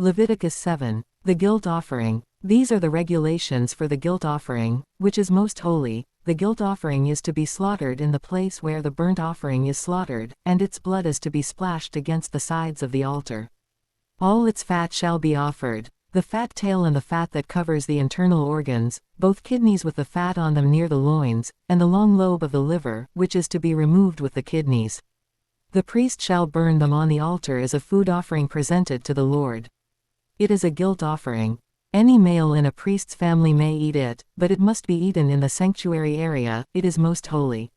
Leviticus 7. The guilt offering. These are the regulations for the guilt offering, which is most holy. The guilt offering is to be slaughtered in the place where the burnt offering is slaughtered, and its blood is to be splashed against the sides of the altar. All its fat shall be offered, the fat tail and the fat that covers the internal organs, both kidneys with the fat on them near the loins, and the long lobe of the liver, which is to be removed with the kidneys. The priest shall burn them on the altar as a food offering presented to the Lord. It is a guilt offering. Any male in a priest's family may eat it, but it must be eaten in the sanctuary area. It is most holy.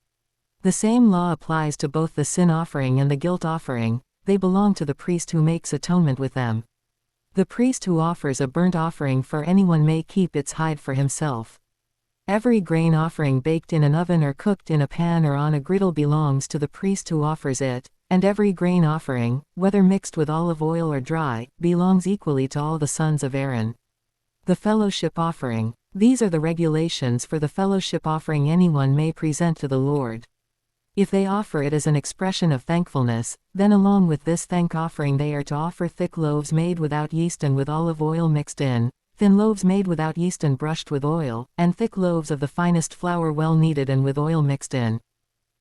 The same law applies to both the sin offering and the guilt offering. They belong to the priest who makes atonement with them. The priest who offers a burnt offering for anyone may keep its hide for himself. Every grain offering baked in an oven or cooked in a pan or on a griddle belongs to the priest who offers it, and every grain offering, whether mixed with olive oil or dry, belongs equally to all the sons of Aaron. The fellowship offering. These are the regulations for the fellowship offering anyone may present to the Lord. If they offer it as an expression of thankfulness, then along with this thank offering they are to offer thick loaves made without yeast and with olive oil mixed in, thin loaves made without yeast and brushed with oil, and thick loaves of the finest flour well kneaded and with oil mixed in.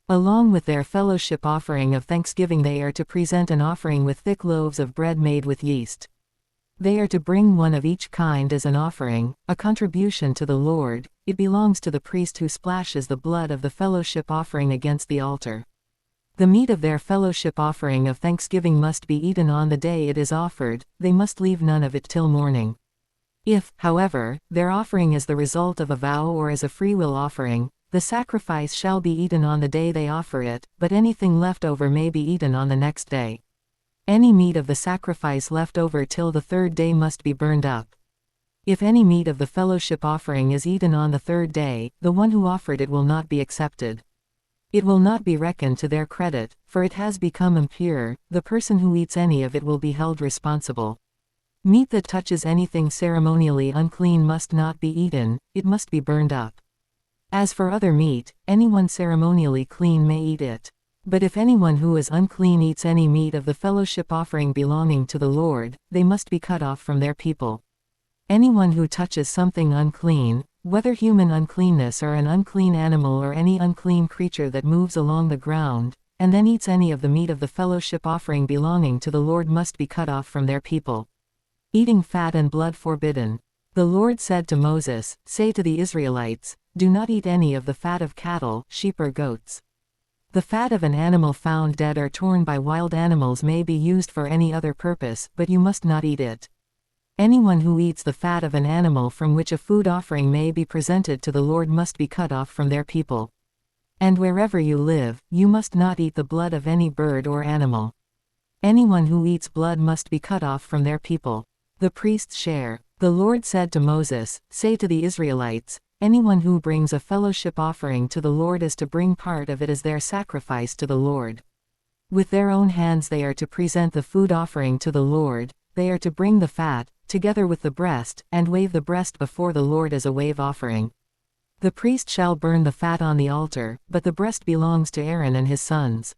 Along with their fellowship offering of thanksgiving they are to present an offering with thick loaves of bread made with yeast. They are to bring one of each kind as an offering, a contribution to the Lord. It belongs to the priest who splashes the blood of the fellowship offering against the altar. The meat of their fellowship offering of thanksgiving must be eaten on the day it is offered. They must leave none of it till morning. If, however, their offering is the result of a vow or as a freewill offering, the sacrifice shall be eaten on the day they offer it, but anything left over may be eaten on the next day. Any meat of the sacrifice left over till the third day must be burned up. If any meat of the fellowship offering is eaten on the third day, the one who offered it will not be accepted. It will not be reckoned to their credit, for it has become impure. The person who eats any of it will be held responsible. Meat that touches anything ceremonially unclean must not be eaten, it must be burned up. As for other meat, anyone ceremonially clean may eat it. But if anyone who is unclean eats any meat of the fellowship offering belonging to the Lord, they must be cut off from their people. Anyone who touches something unclean, whether human uncleanness or an unclean animal or any unclean creature that moves along the ground, and then eats any of the meat of the fellowship offering belonging to the Lord must be cut off from their people. Eating fat and blood forbidden. The Lord said to Moses, "Say to the Israelites, do not eat any of the fat of cattle, sheep or goats. The fat of an animal found dead or torn by wild animals may be used for any other purpose, but you must not eat it. Anyone who eats the fat of an animal from which a food offering may be presented to the Lord must be cut off from their people. And wherever you live, you must not eat the blood of any bird or animal. Anyone who eats blood must be cut off from their people." The priest's share. The Lord said to Moses, "Say to the Israelites, anyone who brings a fellowship offering to the Lord is to bring part of it as their sacrifice to the Lord. With their own hands they are to present the food offering to the Lord. They are to bring the fat, together with the breast, and wave the breast before the Lord as a wave offering. The priest shall burn the fat on the altar, but the breast belongs to Aaron and his sons.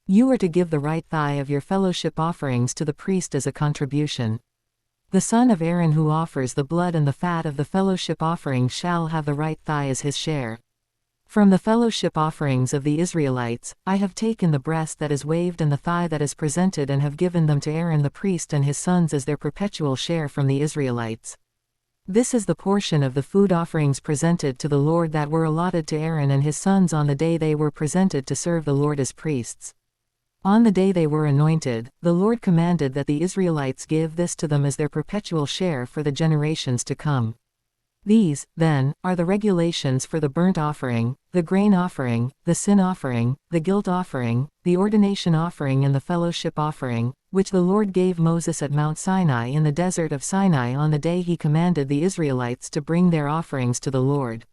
You are to give the right thigh of your fellowship offerings to the priest as a contribution. The son of Aaron who offers the blood and the fat of the fellowship offering shall have the right thigh as his share. From the fellowship offerings of the Israelites, I have taken the breast that is waved and the thigh that is presented and have given them to Aaron the priest and his sons as their perpetual share from the Israelites. This is the portion of the food offerings presented to the Lord that were allotted to Aaron and his sons on the day they were presented to serve the Lord as priests. On the day they were anointed, the Lord commanded that the Israelites give this to them as their perpetual share for the generations to come. These, then, are the regulations for the burnt offering, the grain offering, the sin offering, the guilt offering, the ordination offering and the fellowship offering, which the Lord gave Moses at Mount Sinai in the desert of Sinai on the day he commanded the Israelites to bring their offerings to the Lord.